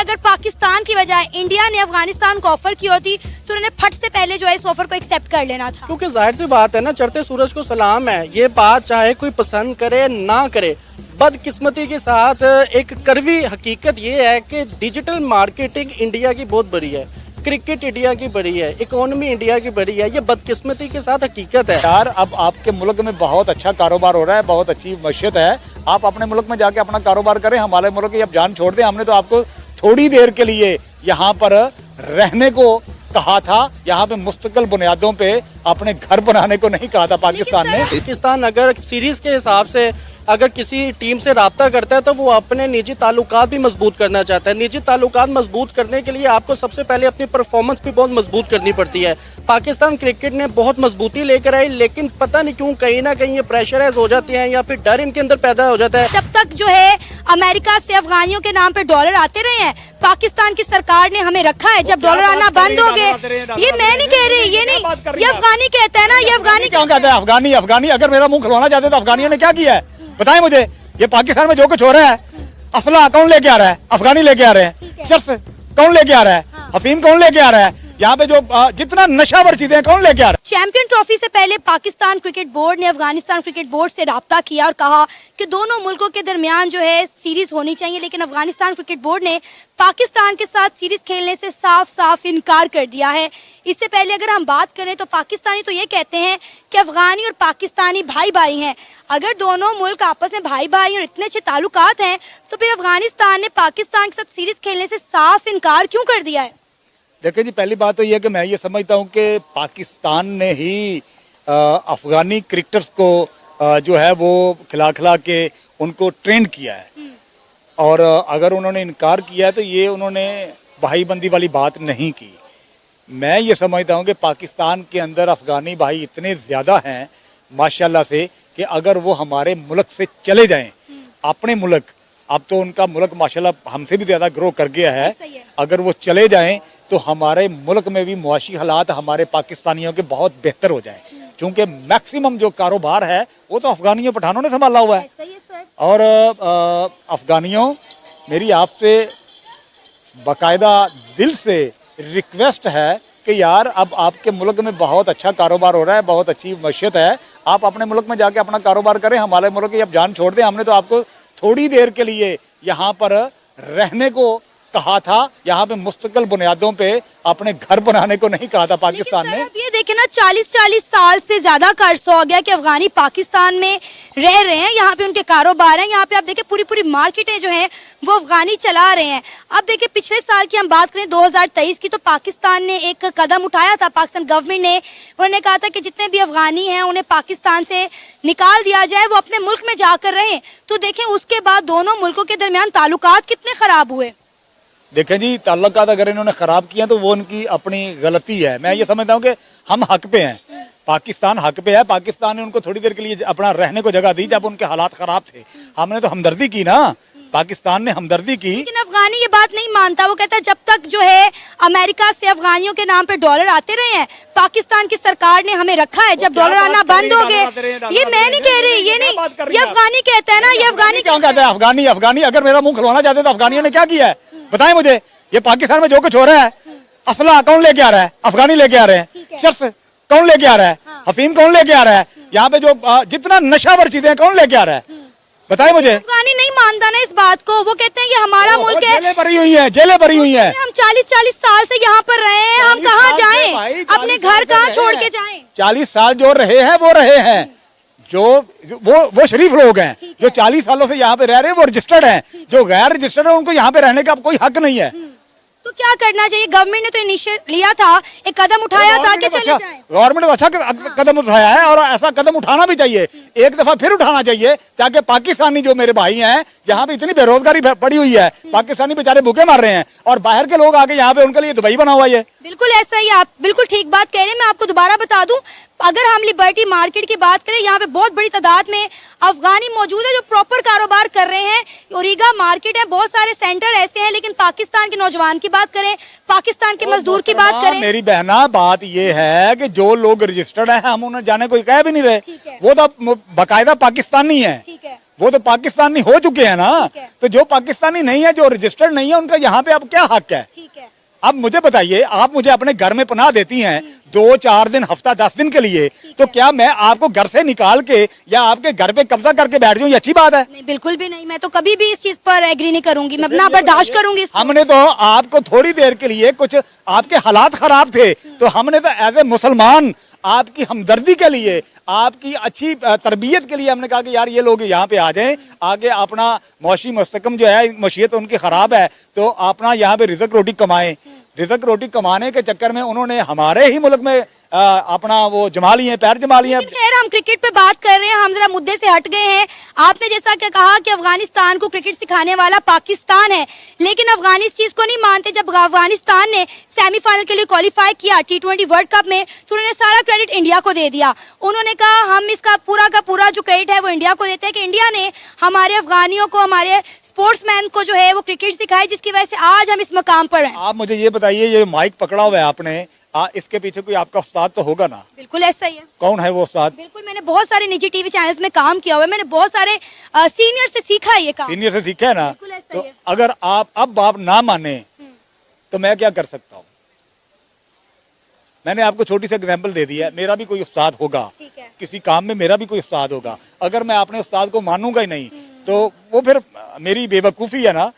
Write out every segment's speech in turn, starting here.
अगर पाकिस्तान की बजाय इंडिया ने अफगानिस्तान को ऑफर की होती तो उन्होंने फट से पहले जो है इस ऑफर को एक्सेप्ट कर लेना था। क्योंकि जाहिर सी बात है ना, चढ़ते सूरज को सलाम है। ये बात चाहे कोई पसंद करे ना करे, बदकिस्मती के साथ एक कड़वी हकीकत ये है कि डिजिटल मार्केटिंग इंडिया की बहुत बड़ी है, क्रिकेट इंडिया की बड़ी है, इकोनॉमी इंडिया की बड़ी है। ये बदकिस्मती के साथ हकीकत है यार। अब आपके मुल्क में बहुत अच्छा कारोबार हो रहा है, बहुत अच्छी मशत है। आप अपने मुल्क में जाके अपना कारोबार करें, हमारे मुल्क की अब जान छोड़ दें। हमने तो आपको थोड़ी देर के लिए यहाँ पर रहने को कहा था, यहाँ पे मुस्तकिल बुनियादों पे अपने घर बनाने को नहीं कहा था पाकिस्तान ने। पाकिस्तान अगर सीरीज के हिसाब से अगर किसी टीम से राब्ता करता है तो वो अपने निजी ताल्लुकात भी मजबूत करना चाहता है। निजी ताल्लुकात मजबूत करने के लिए आपको सबसे पहले अपनी परफॉर्मेंस भी बहुत मजबूत करनी पड़ती है। पाकिस्तान क्रिकेट ने बहुत मजबूती लेकर आई, लेकिन पता नहीं क्यों कहीं ना कहीं ये प्रेशराइज हो जाती है या फिर डर इनके अंदर पैदा हो जाता है। जब तक जो है अमेरिका से अफगानियों के नाम पे डॉलर आते रहे हैं, पाकिस्तान की सरकार ने हमें रखा है। जब डॉलर आना बंद हो गए, ये मैं नहीं कह रही, ये नहीं, ये अफगानी कहता है ना, ये अफगानी क्या कहता है? अफगानी अफगानी अगर मेरा मुंह खुलवाना चाहते तो अफगानियों ने क्या किया है बताएं मुझे। ये पाकिस्तान में जो कुछ हो रहा है, असला कौन लेके आ रहा है? अफगानी लेके आ रहे हैं। चर्स कौन लेके आ रहा है? अफीम कौन लेके आ रहा है? यहाँ पे जो जितना नशावर चीजें कौन लेके आ रहा है? चैंपियन ट्रॉफी से पहले पाकिस्तान क्रिकेट बोर्ड ने अफगानिस्तान क्रिकेट बोर्ड से राब्ता किया और कहा कि दोनों मुल्कों के दरमियान जो है सीरीज होनी चाहिए, लेकिन अफगानिस्तान क्रिकेट बोर्ड ने पाकिस्तान के साथ सीरीज खेलने से साफ साफ इनकार कर दिया है। इससे पहले अगर हम बात करें तो पाकिस्तानी तो ये कहते हैं कि अफगानी और पाकिस्तानी भाई भाई हैं। अगर दोनों मुल्क आपस में भाई भाई और इतने अच्छे ताल्लुकात हैं तो फिर अफगानिस्तान ने पाकिस्तान के साथ सीरीज खेलने से साफ इनकार क्यों कर दिया है? देखिए जी, पहली बात तो ये है कि मैं ये समझता हूँ कि पाकिस्तान ने ही अफगानी क्रिकेटर्स को जो है वो खिला के उनको ट्रेन किया है। और अगर उन्होंने इनकार किया है तो ये उन्होंने भाईबंदी वाली बात नहीं की। मैं ये समझता हूँ कि पाकिस्तान के अंदर अफगानी भाई इतने ज़्यादा हैं माशाल्लाह से कि अगर वो हमारे मुल्क से चले जाएं, अपने मुल्क, अब तो उनका मुल्क माशाल्लाह हमसे भी ज़्यादा ग्रो कर गया है, अगर वो चले जाएं तो हमारे मुल्क में भी मुआशी हालात हमारे पाकिस्तानियों के बहुत बेहतर हो जाएं, क्योंकि मैक्सिमम जो कारोबार है वो तो अफगानियों पठानों ने संभाला हुआ है। और अफगानियों, मेरी आपसे बाकायदा दिल से रिक्वेस्ट है कि यार अब आपके मुल्क में बहुत अच्छा कारोबार हो रहा है, बहुत अच्छी मशत है। आप अपने मुल्क में जाके अपना कारोबार करें, हमारे मुल्क की अब जान छोड़ दें। हमने तो आपको थोड़ी देर के लिए यहाँ पर रहने को कहा था, यहाँ पे मुस्तकिल बुनियादों पे अपने घर बनाने को नहीं कहा था पाकिस्तान ने। ये देखे ना, 40-40 साल से ज्यादा का अर्सा हो गया कि अफगानी पाकिस्तान में रह रहे हैं, यहाँ पे उनके कारोबार हैं, यहाँ पे आप देखें पूरी मार्केटें जो हैं वो अफगानी चला रहे हैं। अब देखिए पिछले साल की हम बात करें 2023 की, तो पाकिस्तान ने एक कदम उठाया था, पाकिस्तान गवर्नमेंट ने, उन्होंने कहा था कि जितने भी अफगानी हैं उन्हें पाकिस्तान से निकाल दिया जाए, वो अपने मुल्क में जाकर रहें। तो देखें उसके बाद दोनों मुल्कों के दरमियान ताल्लुकात कितने खराब हुए। देखें जी, ताल्लुकात अगर इन्होंने ख़राब किया तो वो उनकी अपनी गलती है। मैं ये समझता हूँ कि हम हक पे हैं, पाकिस्तान हक पे है। पाकिस्तान ने उनको थोड़ी देर के लिए अपना रहने को जगह दी जब उनके हालात ख़राब थे। हमने तो हमदर्दी की ना, पाकिस्तान ने हमदर्दी की। लेकिन अफगानी ये बात नहीं मानता, वो कहता है जब तक जो है अमेरिका से अफगानियों के नाम पे डॉलर आते रहे हैं, पाकिस्तान की सरकार ने हमें रखा है। जब डॉलर आना बंद हो गए, ये मैं नहीं कह रही, ये नहीं, ये अफगानी कहता है ना, ये अफगानी क्या कहता है? अफगानी अफगानी अगर मेरा मुंह खुलवाना चाहते तो अफगानियों ने क्या किया है बताएं मुझे। ये पाकिस्तान में जो कुछ हो रहा है, असला कौन लेके आ रहा है? अफगानी लेके आ रहे हैं। चर्स कौन लेके आ रहा है? अफीम कौन लेके आ रहा है? यहाँ पे जो जितना नशावर चीजें कौन लेके आ रहा है बताएं मुझे। अफगानी नहीं मानता ना इस बात को, वो कहते हैं ये हमारा मुल्क है। जेलें भरी हुई हैं, जेलें भरी हुई हैं। हम 40-40 साल से यहाँ पर रहे हैं, हम कहाँ जाएं? अपने घर कहाँ छोड़ के जाएं? 40 साल जो रहे हैं वो रहे हैं, जो वो शरीफ लोग हैं। जो 40 सालों से यहाँ पे रह रहे हैं वो रजिस्टर्ड हैं। जो गैर रजिस्टर्ड है उनको यहाँ पे रहने का कोई हक नहीं है। तो क्या करना चाहिए? गवर्नमेंट ने तो इनिशिएटिव लिया था, एक कदम उठाया था कि चले जाएं। गवर्नमेंट ने अच्छा कदम उठाया है और ऐसा कदम उठाना भी चाहिए, एक दफा फिर उठाना चाहिए, ताकि पाकिस्तानी जो मेरे भाई हैं, यहाँ पे इतनी बेरोजगारी पड़ी हुई है, पाकिस्तानी बेचारे भूखे मार रहे हैं और बाहर के लोग आके यहाँ पे उनके लिए दुबई बना हुआ है। बिल्कुल ऐसा ही, आप बिल्कुल ठीक बात कह रहे हैं। मैं आपको दोबारा बता दूं, अगर हम लिबर्टी मार्केट की बात करें, यहाँ पे बहुत बड़ी तादाद में अफगानी मौजूद है जो प्रॉपर कारोबार कर रहे हैं। ओरिगा मार्केट है, बहुत सारे सेंटर ऐसे हैं, लेकिन पाकिस्तान के नौजवान की बात करें, पाकिस्तान के मजदूर की बात करें, मेरी बहना बात ये है कि जो लोग रजिस्टर्ड हैं हम उन्हें जाने को कह भी नहीं रहे, वो तो बाकायदा पाकिस्तानी है। वो तो पाकिस्तानी हो चुके हैं ना। ठीक है। तो जो पाकिस्तानी नहीं है, जो रजिस्टर्ड नहीं है, उनका यहाँ पे अब क्या हक है? ठीक है। अब मुझे बताइए, आप मुझे अपने घर में पनाह देती हैं 2-4 दिन, हफ्ता 10 दिन के लिए, तो क्या मैं आपको घर से निकाल के या आपके घर पे कब्जा करके बैठ जाऊं? ये अच्छी बात है? नहीं, बिल्कुल भी नहीं। मैं तो कभी भी इस चीज पर एग्री नहीं करूंगी। मैं अपना बर्दाश्त करूंगी इसको। हमने तो आपको थोड़ी देर के लिए, कुछ आपके हालात खराब थे, तो हमने तो एज ए मुसलमान आपकी हमदर्दी के लिए, आपकी अच्छी तरबियत के लिए हमने कहा कि यार ये लोग यहाँ पे आ जाएं, आगे अपना मौशी मुस्तकम जो है, मशीयत उनकी खराब है, तो अपना यहाँ पे रिज़्क रोटी कमाएं। रिज़्क रोटी कमाने के चक्कर में उन्होंने हमारे ही मुल्क में अपना वो जमा लिए, पैर जमा लिए। खैर, हम क्रिकेट पे बात कर रहे हैं, हम जरा मुद्दे से हट गए हैं। आपने जैसा कि कहा कि अफगानिस्तान को क्रिकेट सिखाने वाला पाकिस्तान है, लेकिन अफगानी इस चीज को नहीं मानते। जब अफगानिस्तान ने सेमीफाइनल के लिए क्वालिफाई किया T20 वर्ल्ड कप में, तो उन्होंने सारा क्रेडिट इंडिया को दे दिया। उन्होंने कहा हम इसका पूरा का पूरा जो क्रेडिट है वो इंडिया को देते हैं कि इंडिया ने हमारे अफगानियों को, हमारे स्पोर्ट्समैन को जो है वो क्रिकेट सिखाई, जिसकी वजह से आज हम इस मकाम पर हैं। आप मुझे ये बताइए, ये माइक पकड़ा हुआ है आपने, इसके पीछे कोई आपका उस्ताद तो होगा ना? बिल्कुल ऐसा ही है। कौन है वो उस्ताद? बिल्कुल, मैंने बहुत सारे निजी टीवी चैनल्स में काम किया हुआ है, मैंने बहुत सारे सीनियर से सीखा है ये काम। सीनियर से सीखा है ना? बिल्कुल ऐसा तो ही है। अगर आप ना माने तो मैं क्या कर सकता हूँ? मैंने आपको छोटी सी एग्जांपल दे दी है। मेरा भी कोई उस्ताद होगा, ठीक है। किसी काम में मेरा भी कोई उस्ताद होगा। अगर मैं अपने उस्ताद को मानूंगा ही नहीं, तो वो फिर मेरी बेवकूफ़ी है ना,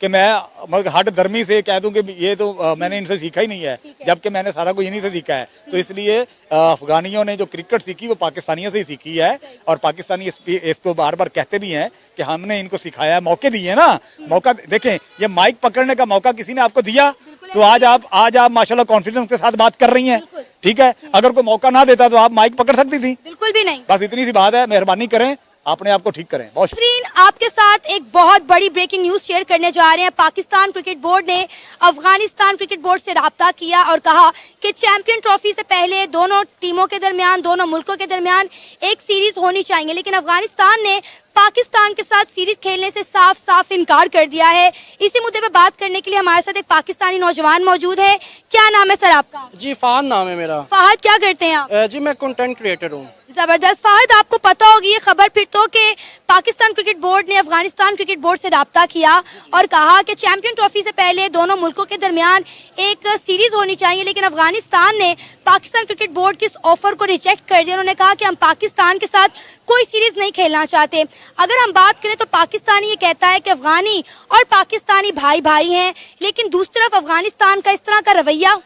कि मैं मतलब हट धर्मी से कह दूं कि ये तो मैंने इनसे सीखा ही नहीं है, जबकि मैंने सारा कुछ इन्हीं से सीखा है। तो इसलिए अफगानियों ने जो क्रिकेट सीखी वो पाकिस्तानियों से ही सीखी है, और पाकिस्तानी इसको बार बार कहते भी हैं कि हमने इनको सिखाया, मौके दिए ना। मौका देखें, ये माइक पकड़ने का मौका किसी ने आपको दिया, तो आज आप माशाल्लाह कॉन्फिडेंस के साथ बात कर रही हैं, ठीक है। अगर कोई मौका ना देता तो आप माइक पकड़ सकती थी? बिल्कुल भी नहीं। बस इतनी सी बात है। मेहरबानी करें, अपने आप को ठीक करें। बहुत नसरीन, आपके साथ एक बहुत बड़ी ब्रेकिंग न्यूज शेयर करने जा रहे हैं। पाकिस्तान क्रिकेट बोर्ड ने अफगानिस्तान क्रिकेट बोर्ड से राब्ता किया और कहा कि चैंपियन ट्रॉफी से पहले दोनों टीमों के दरमियान, दोनों मुल्कों के दरमियान एक सीरीज होनी चाहिए, लेकिन अफगानिस्तान ने पाकिस्तान के साथ सीरीज खेलने से साफ साफ इनकार कर दिया है। इसी मुद्दे पे बात करने के लिए हमारे साथ एक पाकिस्तानी नौजवान मौजूद है। क्या नाम है सर आपका? जी फहद नाम है मेरा। फहद, क्या करते हैं आप? जी मैं कंटेंट क्रिएटर हूँ। जबरदस्त। फहद, आपको पता होगी ये खबर फिर तो कि पाकिस्तान क्रिकेट बोर्ड ने अफगानिस्तान क्रिकेट बोर्ड से राब्ता किया और कहा कि चैंपियन ट्रॉफी से पहले दोनों मुल्कों के दरमियान एक सीरीज होनी चाहिए, लेकिन अफगानिस्तान ने पाकिस्तान क्रिकेट बोर्ड के इस ऑफर को रिजेक्ट कर दिया। उन्होंने कहा कि हम पाकिस्तान के साथ कोई सीरीज नहीं खेलना चाहते। अगर हम बात करें तो पाकिस्तानी ये कहता है कि अफगानी और पाकिस्तानी भाई भाई हैं, लेकिन दूसरी तरफ अफगानिस्तान का इस तरह का रवैया।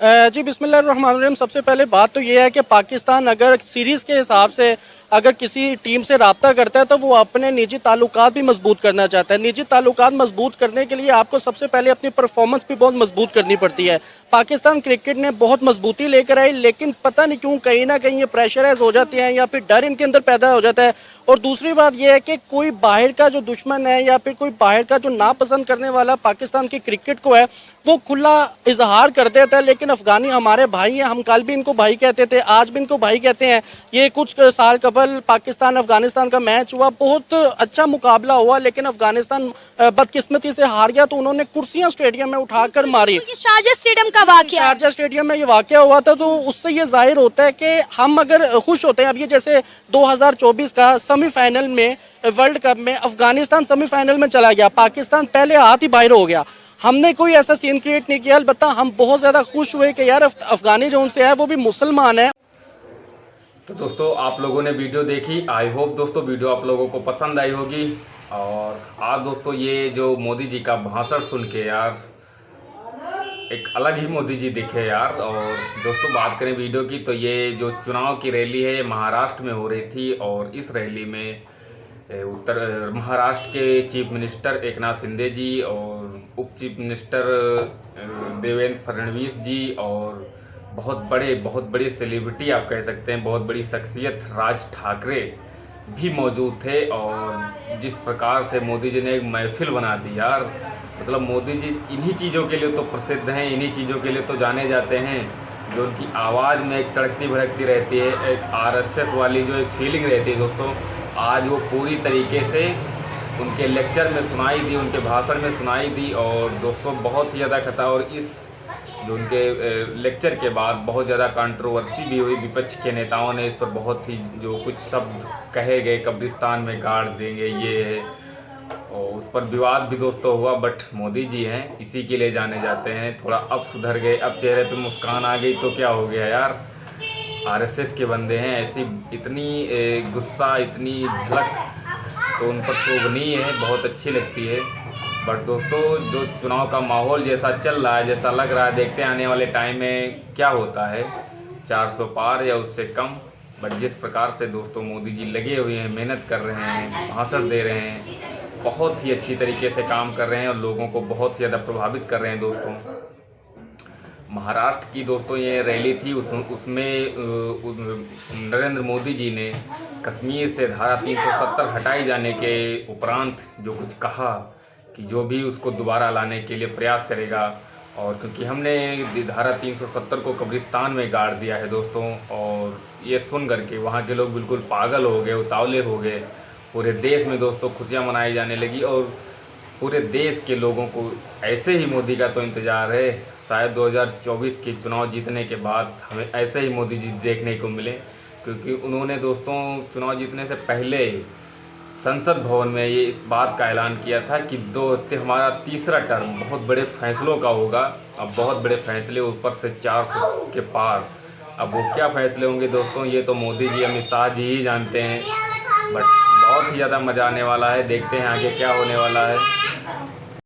जी बिस्मिल्लाहिर्रहमानिर्रहीम। सबसे पहले बात तो ये है कि पाकिस्तान अगर सीरीज़ के हिसाब से अगर किसी टीम से राब्ता करता है तो वो अपने निजी ताल्लुकात भी मजबूत करना चाहता है। निजी ताल्लुकात मजबूत करने के लिए आपको सबसे पहले अपनी परफॉर्मेंस भी बहुत मजबूत करनी पड़ती है। पाकिस्तान क्रिकेट ने बहुत मजबूती लेकर आई, लेकिन पता नहीं क्यों कहीं ना कहीं ये प्रेशराइज हो जाती हैं या फिर डर इनके अंदर पैदा हो जाता है। और दूसरी बात यह है कि कोई बाहर का जो दुश्मन है या फिर कोई बाहर का जो नापसंद करने वाला पाकिस्तान की क्रिकेट को है, वो खुला इजहार कर देता है। लेकिन अफगानी हमारे भाई हैं, हम कल भी इनको भाई कहते थे, आज भी इनको भाई कहते हैं। ये कुछ साल कबल पाकिस्तान अफगानिस्तान का मैच हुआ, बहुत अच्छा मुकाबला हुआ, लेकिन अफगानिस्तान बदकिस्मती से हार गया, तो उन्होंने कुर्सियां स्टेडियम में उठाकर मारी। शारजा स्टेडियम का वाकया, शारजा स्टेडियम में ये वाकया हुआ था। तो उससे ये जाहिर होता है कि हम अगर खुश होते हैं, अब ये जैसे 2024 का सेमीफाइनल में वर्ल्ड कप में अफगानिस्तान सेमीफाइनल में चला गया, पाकिस्तान पहले हाथ ही बाहर हो गया, हमने कोई ऐसा सीन क्रिएट नहीं किया। अलबत्ता हम बहुत ज़्यादा खुश हुए कि यार अफगानी जो उनसे है वो भी मुसलमान है। तो दोस्तों आप लोगों ने वीडियो देखी, आई होप दोस्तों वीडियो आप लोगों को पसंद आई होगी। और आज दोस्तों ये जो मोदी जी का भाषण सुन के यार एक अलग ही मोदी जी दिखे यार। और दोस्तों बात करें वीडियो की, तो ये जो चुनाव की रैली है ये महाराष्ट्र में हो रही थी, और इस रैली में महाराष्ट्र के चीफ मिनिस्टर एकनाथ शिंदे जी और उप चीफ मिनिस्टर देवेंद्र फडणवीस जी और बहुत बड़े सेलिब्रिटी आप कह सकते हैं, बहुत बड़ी शख्सियत राज ठाकरे भी मौजूद थे। और जिस प्रकार से मोदी जी ने एक महफिल बना दी यार, मतलब मोदी जी इन्हीं चीज़ों के लिए तो प्रसिद्ध हैं, इन्हीं चीज़ों के लिए तो जाने जाते हैं, जो उनकी आवाज़ में एक तड़कती भड़कती रहती है, एक RSS वाली जो एक फीलिंग रहती है दोस्तों, आज वो पूरी तरीके से उनके लेक्चर में सुनाई दी, उनके भाषण में सुनाई दी। और दोस्तों बहुत ही ज़्यादा खता। और इस जो उनके लेक्चर के बाद बहुत ज़्यादा कंट्रोवर्सी भी हुई। विपक्ष के नेताओं ने इस पर बहुत ही जो कुछ शब्द कहे गए, कब्रिस्तान में गाड़ देंगे, ये है, और उस पर विवाद भी दोस्तों हुआ। बट मोदी जी हैं, इसी के लिए जाने जाते हैं। थोड़ा अब सुधर गए, अब चेहरे पे मुस्कान आ गई तो क्या हो गया यार, आरएसएस के बंदे हैं। ऐसी इतनी गुस्सा, इतनी झलक तो उन पर शोभनीय है, बहुत अच्छी लगती है। बट दोस्तों जो चुनाव का माहौल जैसा चल रहा है, जैसा लग रहा है, देखते हैं आने वाले टाइम में क्या होता है, 400 पार या उससे कम। बट जिस प्रकार से दोस्तों मोदी जी लगे हुए हैं, मेहनत कर रहे हैं, भाषण दे रहे हैं, बहुत ही अच्छी तरीके से काम कर रहे हैं और लोगों को बहुत ज़्यादा प्रभावित कर रहे हैं दोस्तों। महाराष्ट्र की दोस्तों ये रैली थी, उसमें नरेंद्र मोदी जी ने कश्मीर से धारा 370 हटाए जाने के उपरांत जो कुछ कहा कि जो भी उसको दोबारा लाने के लिए प्रयास करेगा, और क्योंकि हमने धारा 370 को कब्रिस्तान में गाड़ दिया है दोस्तों, और ये सुन करके वहाँ के लोग बिल्कुल पागल हो गए, उतावले हो गए। पूरे देश में दोस्तों खुशियाँ मनाई जाने लगी, और पूरे देश के लोगों को ऐसे ही मोदी का तो इंतज़ार है। शायद 2024 के चुनाव जीतने के बाद हमें ऐसे ही मोदी जी देखने को मिले, क्योंकि उन्होंने दोस्तों चुनाव जीतने से पहले संसद भवन में ये इस बात का ऐलान किया था कि हमारा तीसरा टर्म बहुत बड़े फैसलों का होगा। अब बहुत बड़े फैसले, ऊपर से 400 के पार। अब वो क्या फैसले होंगे दोस्तों, ये तो मोदी जी, अमित शाह जी ही जानते हैं। बट बहुत ही ज़्यादा मज़ा आने वाला है, देखते हैं आगे क्या होने वाला है।